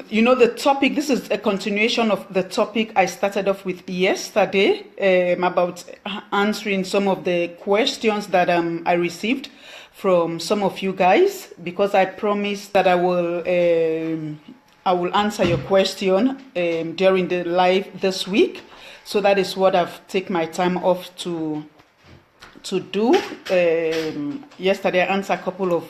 you know, the topic, this is a continuation of the topic I started off with yesterday, about answering some of the questions that I received from some of you guys, because I promised that I will answer your question during the live this week. So that is what I've taken my time off to do. Yesterday I answered a couple of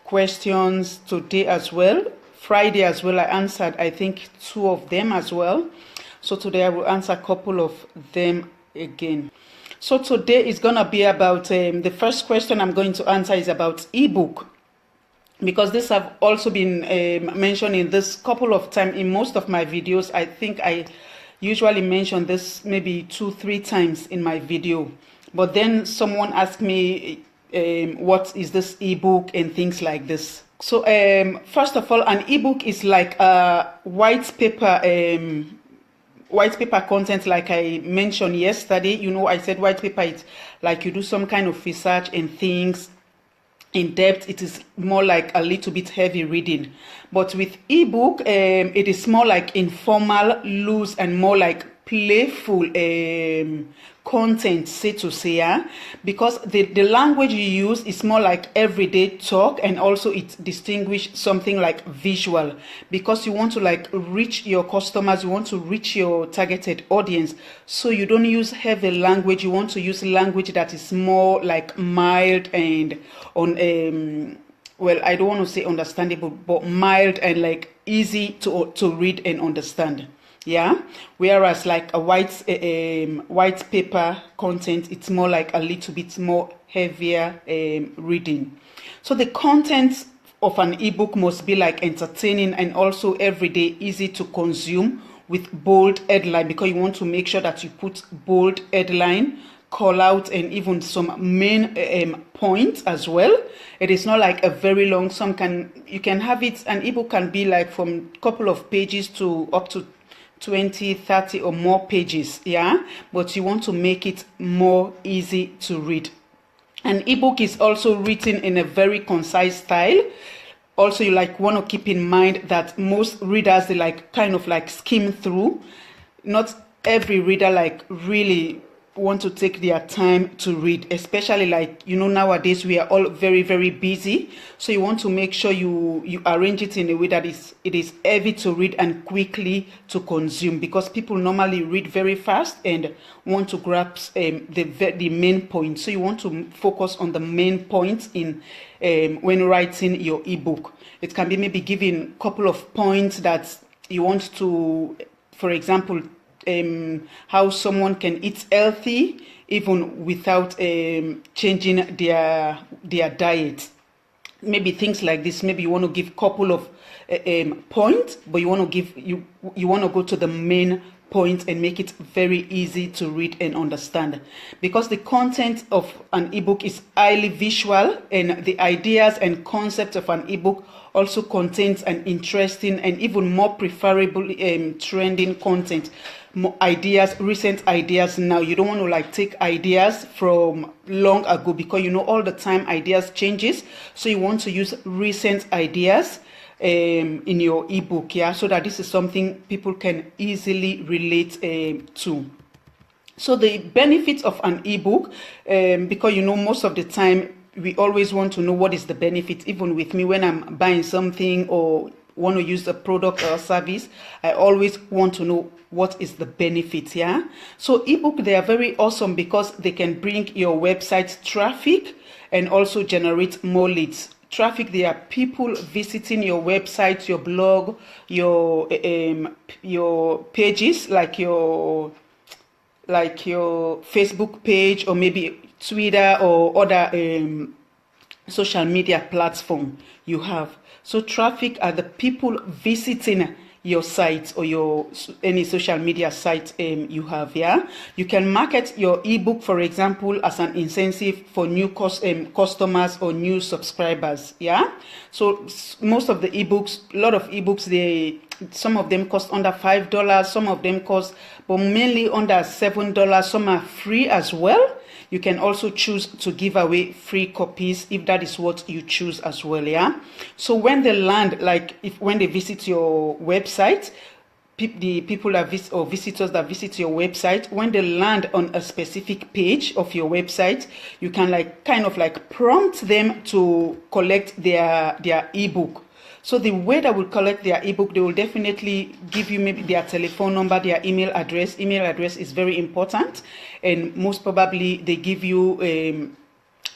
questions, today as well. Friday as well, I answered, I think, 2 of them as well. So today I will answer a couple of them again. So today is going to be about, the first question I'm going to answer is about ebook. Because this have also been mentioned in this couple of times in most of my videos. I think I usually mention this maybe 2-3 times in my video. But then someone asked me, what is this ebook and things like this. So first of all, an ebook is like a white paper content, like I mentioned yesterday. You know, I said white paper, it's like you do some kind of research and things in depth. It is more like a little bit heavy reading. But with ebook, it is more like informal, loose, and more like playful content, say to say, because the language you use is more like everyday talk, and also it distinguishes something like visual, because you want to like reach your customers, you want to reach your targeted audience. So you don't use heavy language, you want to use language that is more like mild and on well, I don't want to say understandable, but mild and like easy to read and understand. Yeah, whereas like a white paper content, it's more like a little bit more heavier reading. So the content of an ebook must be like entertaining and also everyday, easy to consume, with bold headline, because you want to make sure that you put bold headline, call out, and even some main points as well. It is not like a very long. You can have it, an ebook can be like from a couple of pages to up to 20, 30 or more pages, yeah, but you want to make it more easy to read. An ebook is also written in a very concise style. Also, you like want to keep in mind that most readers, they like kind of like skim through. Not every reader like really want to take their time to read, especially like, you know, nowadays we are all very, very busy. So you want to make sure you arrange it in a way that it is heavy to read and quickly to consume, because people normally read very fast and want to grasp the main point. So you want to focus on the main points in when writing your ebook. It can be maybe giving a couple of points that you want to, for example, how someone can eat healthy even without changing their diet. Maybe things like this. Maybe you want to give a couple of points, but you want to go to the main point and make it very easy to read and understand, because the content of an ebook is highly visual, and the ideas and concepts of an ebook also contains an interesting and even more preferable trending content, more ideas, recent ideas. Now you don't want to like take ideas from long ago, because you know all the time ideas changes. So you want to use recent ideas in your ebook, yeah, so that this is something people can easily relate to. So the benefits of an ebook, because you know most of the time we always want to know what is the benefit. Even with me, when I'm buying something or want to use a product or a service, I always want to know what is the benefit, yeah. So ebook, they are very awesome because they can bring your website traffic and also generate more leads. Traffic, there are people visiting your website, your blog, your pages, like your Facebook page, or maybe Twitter or other social media platform you have. So traffic are the people visiting your site or any social media site you have. Yeah, you can market your ebook, for example, as an incentive for new customers or new subscribers. Yeah, so most of the ebooks, a lot of ebooks, some of them cost under $5, some of them cost, but mainly under $7. Some are free as well. You can also choose to give away free copies if that is what you choose as well. Yeah, so when they land, like when they visit your website, the people that visit, or visitors that visit your website, when they land on a specific page of your website, you can kind of prompt them to collect their ebook. So the way that will collect their ebook, they will definitely give you maybe their telephone number, their email address. Email address is very important, and most probably they give you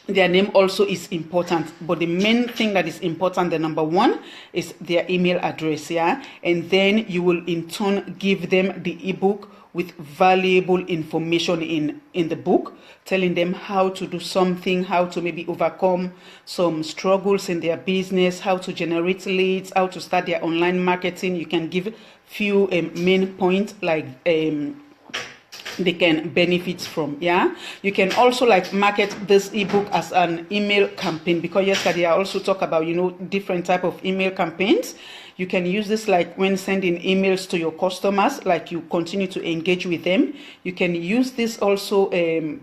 their name also is important, but the main thing that is important, the number one, is their email address. Yeah, and then you will in turn give them the ebook with valuable information in the book, telling them how to do something, how to maybe overcome some struggles in their business, how to generate leads, how to start their online marketing. You can give few main points they can benefit from. Yeah, you can also market this ebook as an email campaign, because yesterday I also talk about different type of email campaigns. You can use this when sending emails to your customers, you continue to engage with them. You can use this also,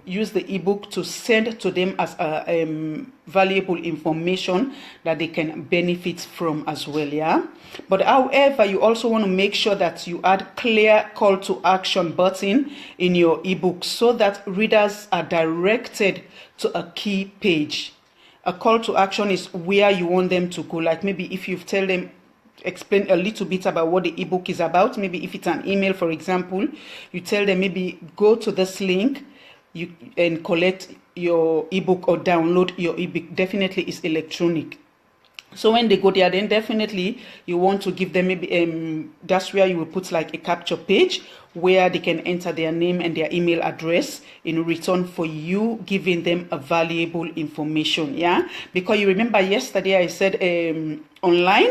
use the ebook to send to them as valuable information that they can benefit from as well. Yeah, but however, you also want to make sure that you add clear call to action button in your ebook so that readers are directed to a key page. A call to action is where you want them to go. Maybe if you tell them, explain a little bit about what the ebook is about. Maybe if it's an email, for example, you tell them maybe go to this link and collect your ebook or download your ebook. Definitely is electronic. So when they go there, then definitely you want to give them maybe that's where you will put a capture page where they can enter their name and their email address in return for you giving them a valuable information. Yeah, because you remember yesterday I said online,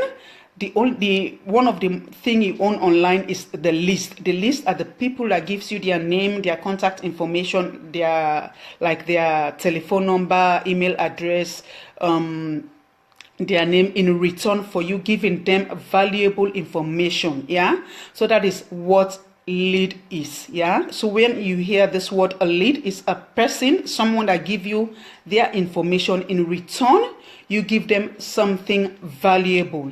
one of the thing you own online is the list. The list are the people that gives you their name, their contact information, their telephone number, email address, their name, in return for you giving them valuable information. Yeah, so that is what lead is. Yeah, so when you hear this word, a lead is a person, someone that give you their information, in return you give them something valuable.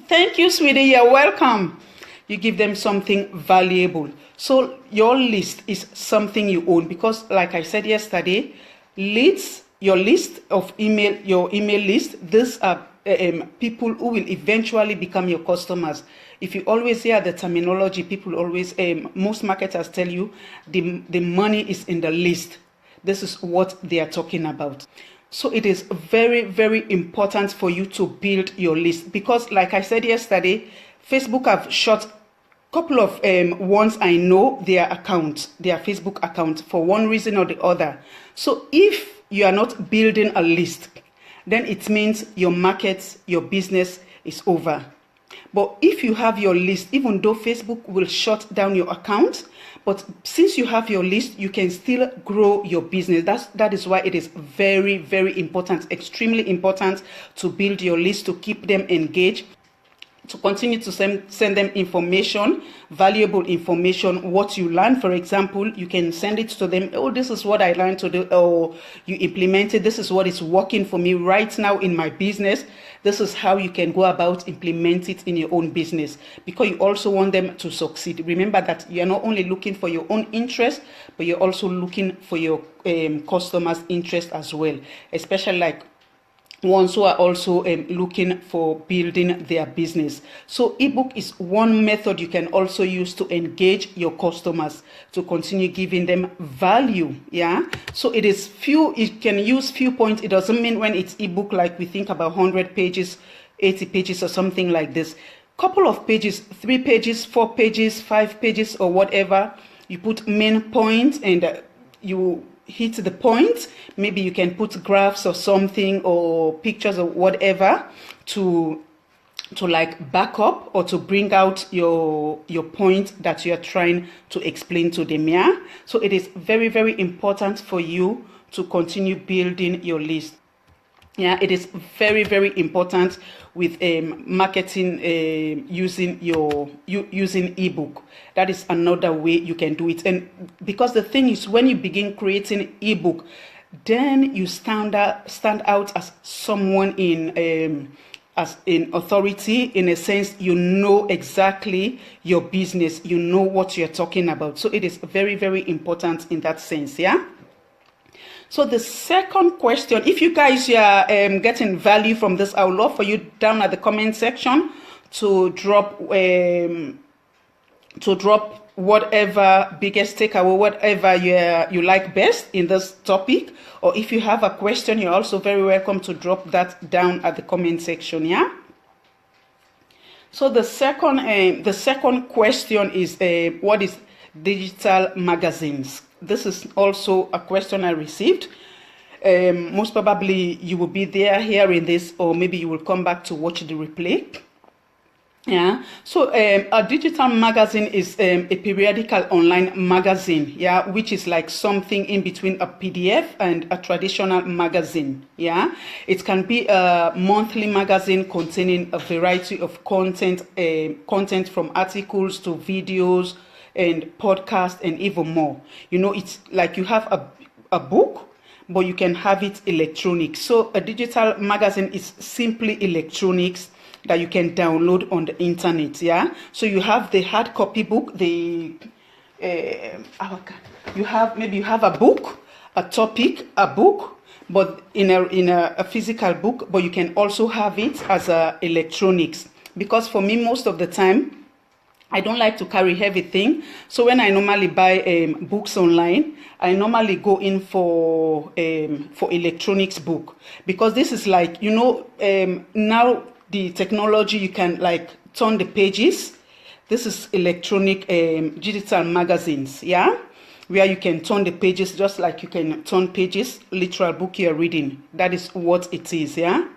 Thank you, sweetie, you're welcome. You give them something valuable. So your list is something you own, because like I said yesterday, leads, your list of email, your email list, these are people who will eventually become your customers. If you always hear the terminology, people always, most marketers tell you the money is in the list. This is what they are talking about. So it is very, very important for you to build your list, because like I said yesterday, Facebook have shut couple of ones I know their account, their Facebook account, for one reason or the other. So if you are not building a list, then it means your market, your business is over. But if you have your list, even though Facebook will shut down your account, but since you have your list, you can still grow your business. That is why it is very, very important, extremely important to build your list, to keep them engaged, to continue to send them information, valuable information, what you learn. For example, you can send it to them. Oh, this is what I learned to do. Or you implemented. This is what is working for me right now in my business. This is how you can go about implement it in your own business, because you also want them to succeed. Remember that you're not only looking for your own interest, but you're also looking for your customers' interest as well, especially like ones who are also looking for building their business. So ebook is one method you can also use to engage your customers, to continue giving them value. Yeah, so it is few, it can use few points. It doesn't mean when it's ebook like we think about 100 pages, 80 pages or something like this. Couple of pages, 3 pages, 4 pages, 5 pages or whatever. You put main points and you hit the point. Maybe you can put graphs or something, or pictures or whatever to like back up or to bring out your point that you're trying to explain to them. Yeah, so it is very, very important for you to continue building your list. Yeah, it is very, very important. with marketing using using ebook. That is another way you can do it. And because the thing is, when you begin creating ebook, then you stand out as someone in authority. In a sense, you know exactly your business, you know what you're talking about. So it is very, very important in that sense. Yeah. So the second question, if you guys are getting value from this, I would love for you down at the comment section to drop whatever biggest takeaway, whatever you like best in this topic. Or if you have a question, you're also very welcome to drop that down at the comment section. Yeah. So the second question is what is digital magazines? This is also a question I received. Most probably you will be there hearing this, or maybe you will come back to watch the replay. Yeah. So a digital magazine is a periodical online magazine, yeah, which is like something in between a PDF and a traditional magazine. Yeah. It can be a monthly magazine containing a variety of content from articles to videos and podcasts and even more. You know, it's like you have a book, but you can have it electronic. So a digital magazine is simply electronics that you can download on the internet. Yeah. So you have the hard copy book, you have a book, a topic, a book, but in a physical book, but you can also have it as a electronics. Because for me, most of the time, I don't like to carry heavy thing. So when I normally buy books online, I normally go in for electronics book, because this is like, you know, now the technology, you can like turn the pages. This is electronic digital magazines, yeah, where you can turn the pages just like you can turn pages, literal book you're reading. That is what it is, yeah.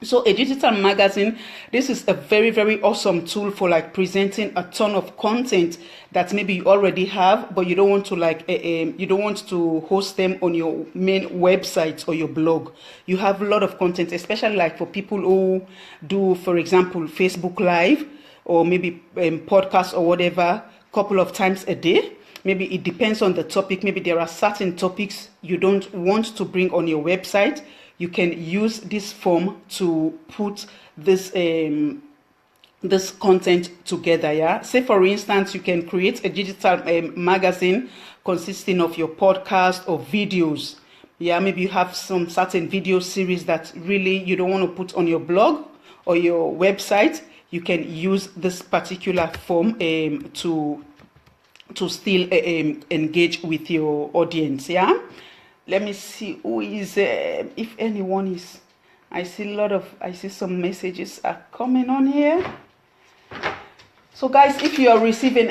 So a digital magazine, this is a very, very awesome tool for like presenting a ton of content that maybe you already have, but you don't want to like you don't want to host them on your main website or your blog. You have a lot of content, especially like for people who do, for example, Facebook Live or maybe podcast or whatever, couple of times a day. Maybe it depends on the topic. Maybe there are certain topics you don't want to bring on your website. You can use this form to put this this content together. Yeah. Say for instance, you can create a digital magazine consisting of your podcast or videos. Yeah. Maybe you have some certain video series that really you don't want to put on your blog or your website. You can use this particular form to still engage with your audience. Yeah. Let me see who is, if anyone is, I see some messages are coming on here. So guys, if you are receiving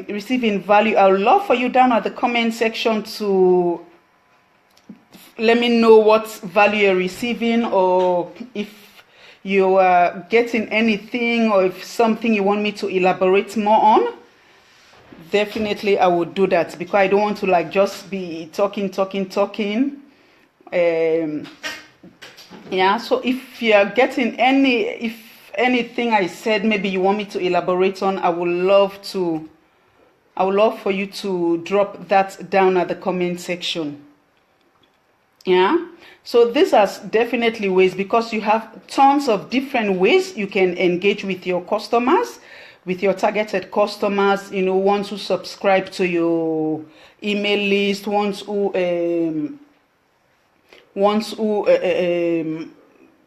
receiving value, I would love for you down at the comment section to let me know what value you're receiving, or if you are getting anything, or if something you want me to elaborate more on. Definitely I would do that, because I don't want to like just be talking. Yeah, so if you're getting anything I said, maybe you want me to elaborate on, I would love for you to drop that down at the comment section. Yeah, so these are definitely ways, because you have tons of different ways you can engage with your customers, with your targeted customers, you know, ones who subscribe to your email list, ones who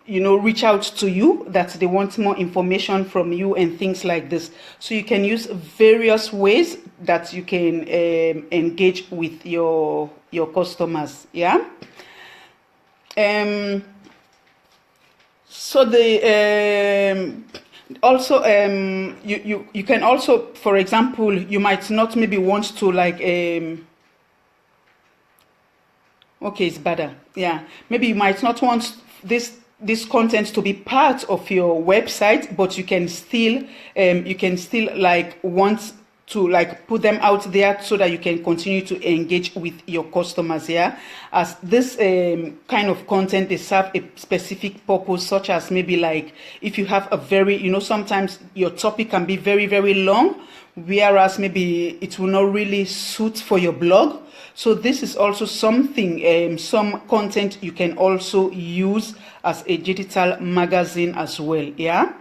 you know, reach out to you, that they want more information from you and things like this. So you can use various ways that you can engage with your customers. Yeah. So the also you can also, for example, you might not maybe want to like okay, it's better. Yeah, maybe you might not want this content to be part of your website, but you can still like want like put them out there so that you can continue to engage with your customers. Yeah, as this kind of content, they serve a specific purpose, such as maybe like if you have a very, sometimes your topic can be very, very long, whereas maybe it will not really suit for your blog. So this is also something, some content you can also use as a digital magazine as well. Yeah,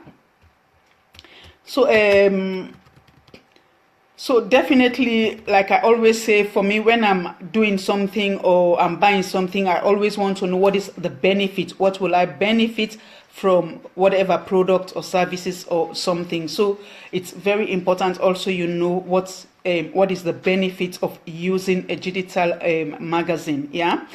so definitely, like I always say, for me, when I'm doing something or I'm buying something, I always want to know what is the benefit. What will I benefit from whatever product or services or something? So it's very important also what is the benefit of using a digital magazine. Yeah.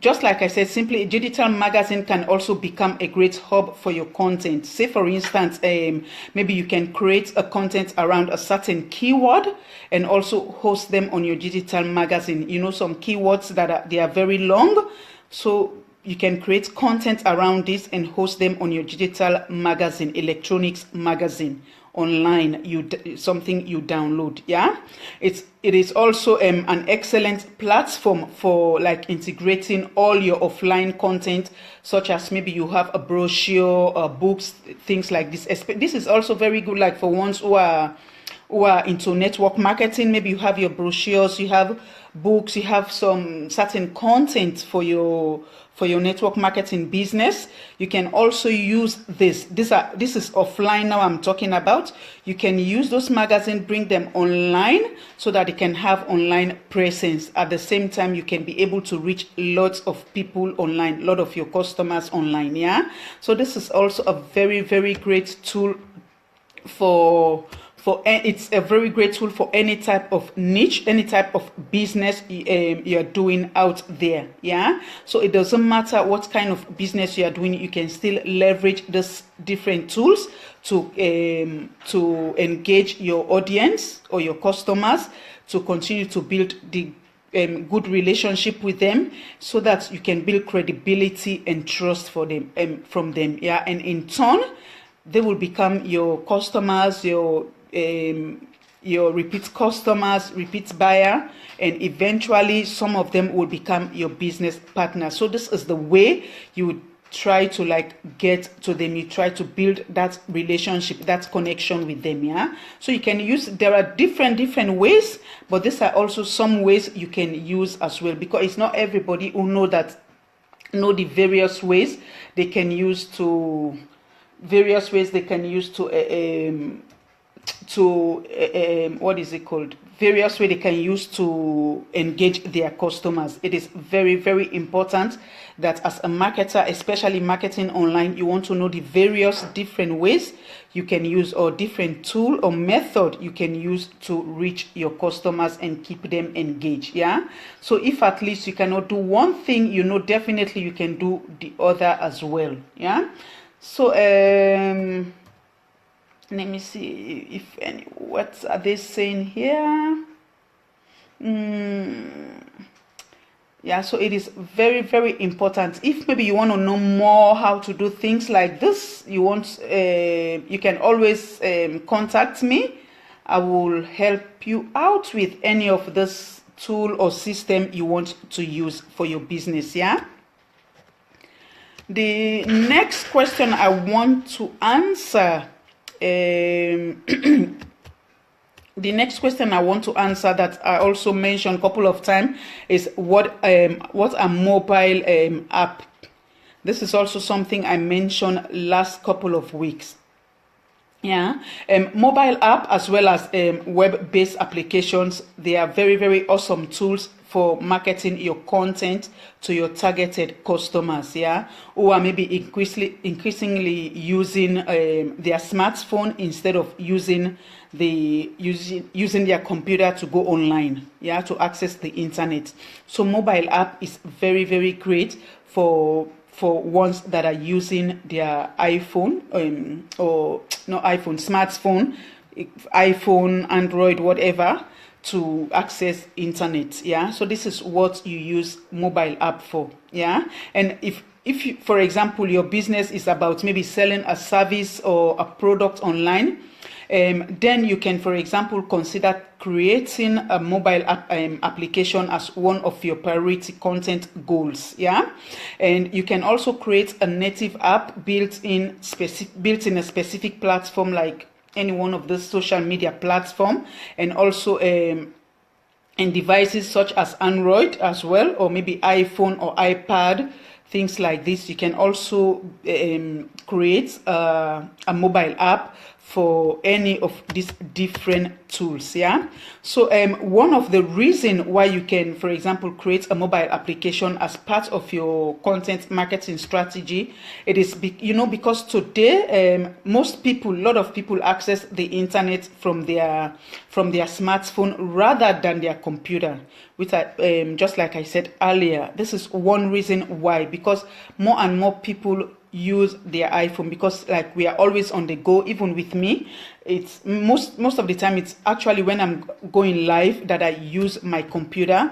Just like I said, simply a digital magazine can also become a great hub for your content. Say, for instance, maybe you can create a content around a certain keyword and also host them on your digital magazine. Some keywords they are very long, so you can create content around this and host them on your digital magazine, electronics magazine, online, something you download. Yeah, it is also an excellent platform for like integrating all your offline content, such as maybe you have a brochure, books, things like this. This is also very good, like for ones who are into network marketing. Maybe you have your brochures, you have books, you have some certain content for your network marketing business. You can also use this. This is offline now I'm talking about. You can use those magazines, bring them online so that they can have online presence. At the same time, you can be able to reach lots of people online, a lot of your customers online. Yeah. So this is also a very, very great tool it's a very great tool for any type of niche, any type of business you're doing out there. Yeah, so it doesn't matter what kind of business you are doing, you can still leverage these different tools to engage your audience or your customers, to continue to build the good relationship with them, so that you can build credibility and trust for them from them. Yeah, and in turn, they will become your customers, your repeat customers, repeat buyer, and eventually some of them will become your business partner. So this is the way you try to like get to them. You try to build that relationship, that connection with them. Yeah, so you can use, there are different ways, but these are also some ways you can use as well, because it's not everybody who know the various ways they can use to what is it called? Various ways they can use to engage their customers. It is very, very important that as a marketer, especially marketing online, you want to know the various different ways you can use, or different tool or method you can use to reach your customers and keep them engaged. Yeah. So if at least you cannot do one thing, definitely you can do the other as well. Yeah. So let me see what are they saying here. Yeah, so it is very, very important. If maybe you want to know more how to do things like this, you can always contact me. I will help you out with any of this tool or system you want to use for your business. Yeah. The next question I want to answer, that I also mentioned a couple of times is what a mobile app. This is also something I mentioned last couple of weeks. Yeah, mobile app as well as web-based applications, they are very, very awesome tools for marketing your content to your targeted customers. Yeah, who are maybe increasingly using their smartphone instead of using their computer to go online. Yeah, to access the internet. So mobile app is very, very great for ones that are using their iPhone or no iPhone, smartphone, iPhone, Android, whatever, to access internet. Yeah, so this is what you use mobile app for. Yeah, and if you, for example, your business is about maybe selling a service or a product online, Then you can, for example, consider creating a mobile application as one of your priority content goals. Yeah, and you can also create a native app built in a specific platform, like any one of the social media platform, and also and devices such as Android as well, or maybe iPhone or iPad, things like this. You can also create a mobile app for any of these different tools. Yeah, so one of the reason why you can, for example, create a mobile application as part of your content marketing strategy, it is because today most people, a lot of people access the internet from their smartphone rather than their computer, which just like I said earlier, this is one reason why, because more and more people use their iPhone, because like we are always on the go. Even with me, it's most of the time it's actually when I'm going live that I use my computer,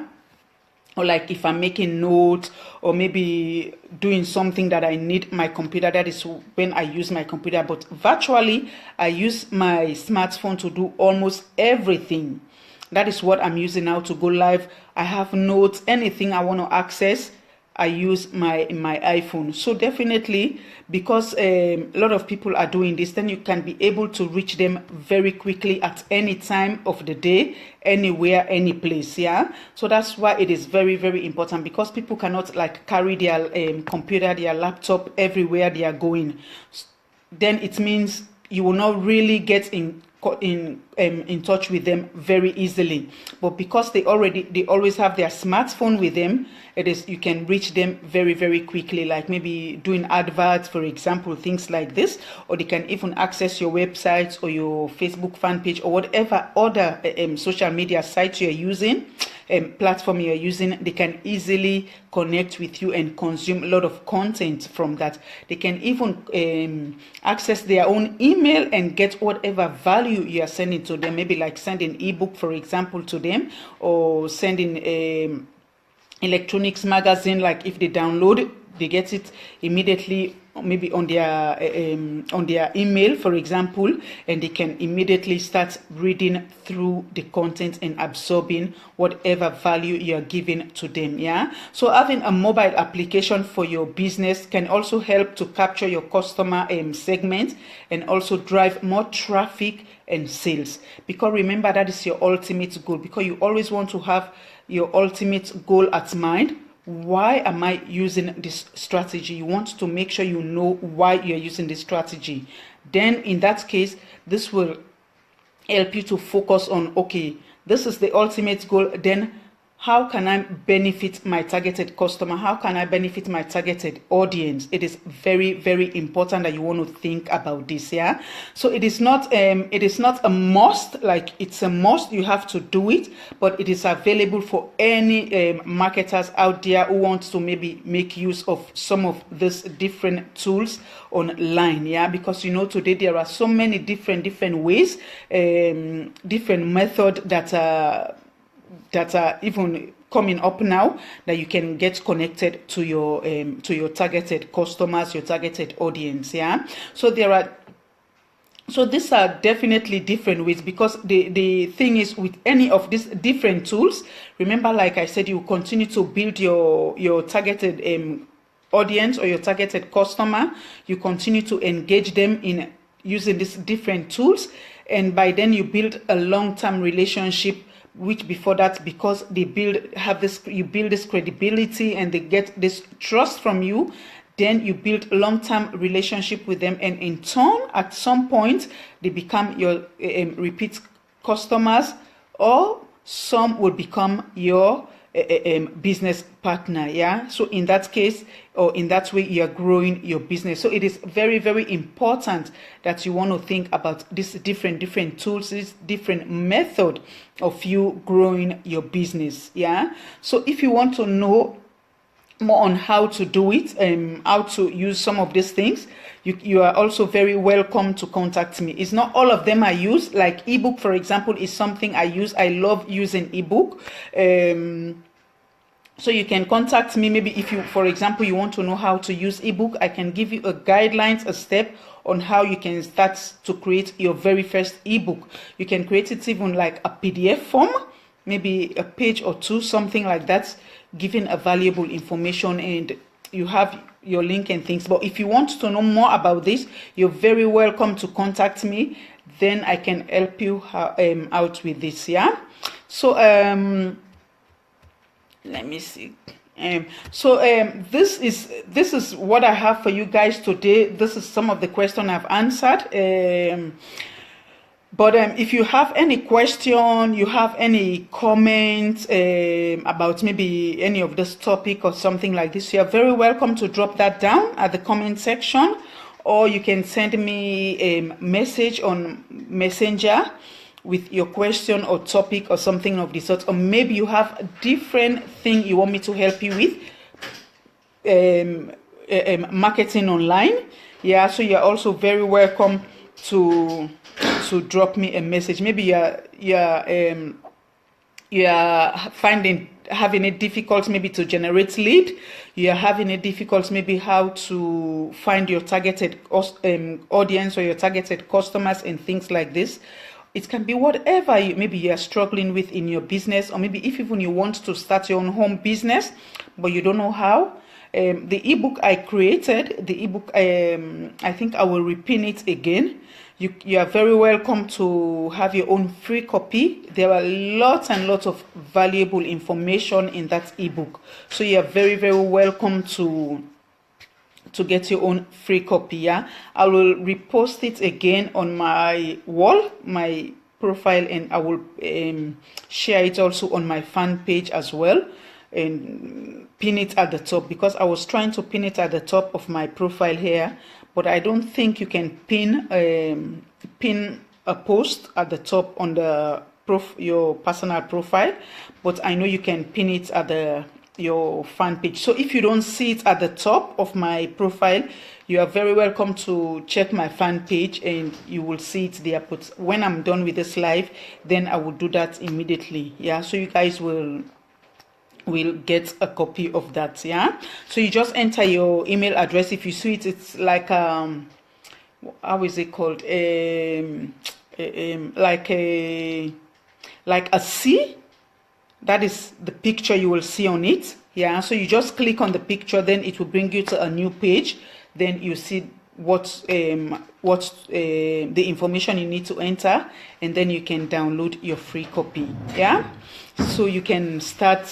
or like if I'm making notes or maybe doing something that I need my computer, that is when I use my computer. But virtually I use my smartphone to do almost everything. That is what I'm using now to go live. I have notes, anything I want to access, I use my iPhone. So definitely, because a lot of people are doing this, then you can be able to reach them very quickly at any time of the day, anywhere, any place. Yeah, so that's why it is very, very important, because people cannot like carry their computer, their laptop everywhere they are going. Then it means you will not really get in touch with them very easily. But because they always have their smartphone with them, you can reach them very, very quickly, like maybe doing adverts, for example, things like this. Or they can even access your website or your Facebook fan page or whatever other social media site you're using, platform you're using. They can easily connect with you and consume a lot of content from that. They can even access their own email and get whatever value you are sending to them, maybe like sending ebook, for example, to them, or sending electronics magazine. Like if they download, they get it immediately, maybe on their email, for example, and they can immediately start reading through the content and absorbing whatever value you are giving to them. Yeah, so having a mobile application for your business can also help to capture your customer segment and also drive more traffic and sales, because remember, that is your ultimate goal, because you always want to have your ultimate goal at mind. Why am I using this strategy? You want to make sure you know why you're using this strategy. Then in that case, this will help you to focus on, okay, this is the ultimate goal. Then how can I benefit my targeted customer? How can I benefit my targeted audience? It is very, very important that you want to think about this. Yeah, so it is not a must, like it's a must, you have to do it, but it is available for any marketers out there who want to maybe make use of some of these different tools online. Yeah, because today there are so many different ways, different methods that are even coming up now, that you can get connected to your targeted customers, your targeted audience. Yeah, so these are definitely different ways, because the thing is, with any of these different tools, remember, like I said, you continue to build your targeted audience or your targeted customer. You continue to engage them in using these different tools, and by then you build a long-term relationship, which before that, because you build this credibility and they get this trust from you, then you build a long-term relationship with them, and in turn, at some point, they become your repeat customers, or some will become your business partner. Yeah, so in that case, or in that way, you are growing your business. So it is very, very important that you want to think about these different tools, this different method of you growing your business. Yeah, so if you want to know more on how to do it, how to use some of these things, you are also very welcome to contact me. It's not all of them I use. Like ebook, for example, is something I use. I love using ebook. So you can contact me. Maybe if you, for example, you want to know how to use ebook, I can give you a guidelines, a step on how you can start to create your very first ebook. You can create it even like a PDF form, maybe a page or two, something like that, giving a valuable information, and you have your link and things. But if you want to know more about this, you're very welcome to contact me. Then I can help you out with this. Yeah. So let me see. This is what I have for you guys today. This is some of the questions I've answered. But if you have any question, you have any comment about maybe any of this topic or something like this, you are very welcome to drop that down at the comment section, or you can send me a message on Messenger with your question or topic or something of the sort, or maybe you have a different thing you want me to help you with, marketing online. Yeah, so you're also very welcome to drop me a message. Maybe you're having it difficult maybe to generate lead, you're having it difficult maybe how to find your targeted audience or your targeted customers and things like this. It can be whatever maybe you are struggling with in your business, or maybe if even you want to start your own home business but you don't know how. The ebook I created, the ebook, I think I will repin it again. You are very welcome to have your own free copy. There are lots and lots of valuable information in that ebook, so you are very, very welcome to get your own free copy. Yeah, I will repost it again on my wall, my profile, and I will share it also on my fan page as well, and pin it at the top, because I was trying to pin it at the top of my profile here, but I don't think you can pin a post at the top on the your personal profile, but I know you can pin it at your fan page. So if you don't see it at the top of my profile, you are very welcome to check my fan page and you will see it there. But when I'm done with this live, then I will do that immediately. Yeah, so you guys will get a copy of that. Yeah, so you just enter your email address. If you see it, it's like how is it called, like a C. That is the picture you will see on it. Yeah, so you just click on the picture, then it will bring you to a new page. Then you see what the information you need to enter, and then you can download your free copy. Yeah, so you can start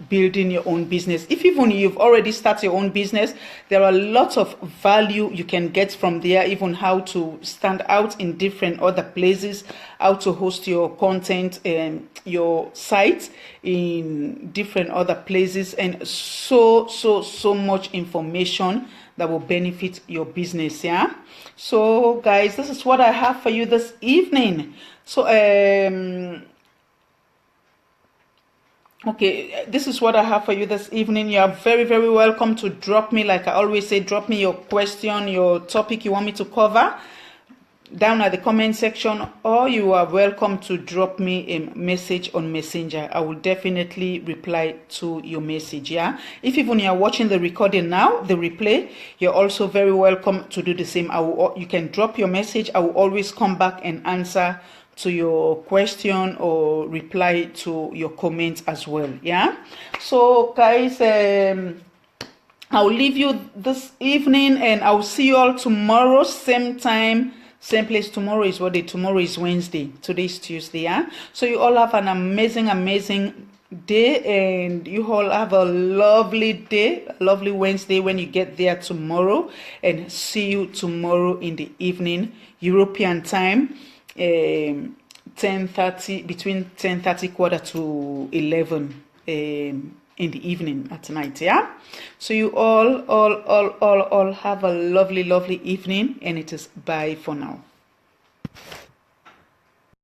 building your own business. If even you've already started your own business, there are lots of value you can get from there, even how to stand out in different other places, how to host your content and your site in different other places, and so much information that will benefit your business. Yeah, so guys, this is what I have for you this evening. So okay, this is what I have for you this evening. You are very, very welcome to drop me, like I always say, drop me your question, your topic you want me to cover down at the comment section, or you are welcome to drop me a message on Messenger. I will definitely reply to your message. Yeah, if even you are watching the recording now, the replay, you're also very welcome to do the same. You can drop your message. I will always come back and answer to your question or reply to your comments as well. Yeah, so guys, I'll leave you this evening, and I'll see you all tomorrow, same time, same place. Tomorrow is what day? Tomorrow is Wednesday. Today is Tuesday. Yeah, so you all have an amazing day, and you all have a lovely day, a lovely Wednesday when you get there tomorrow, and see you tomorrow in the evening, European time, 10:30, between 10:30 quarter to 11 in the evening, at night. Yeah, so you all have a lovely evening, and it is bye for now.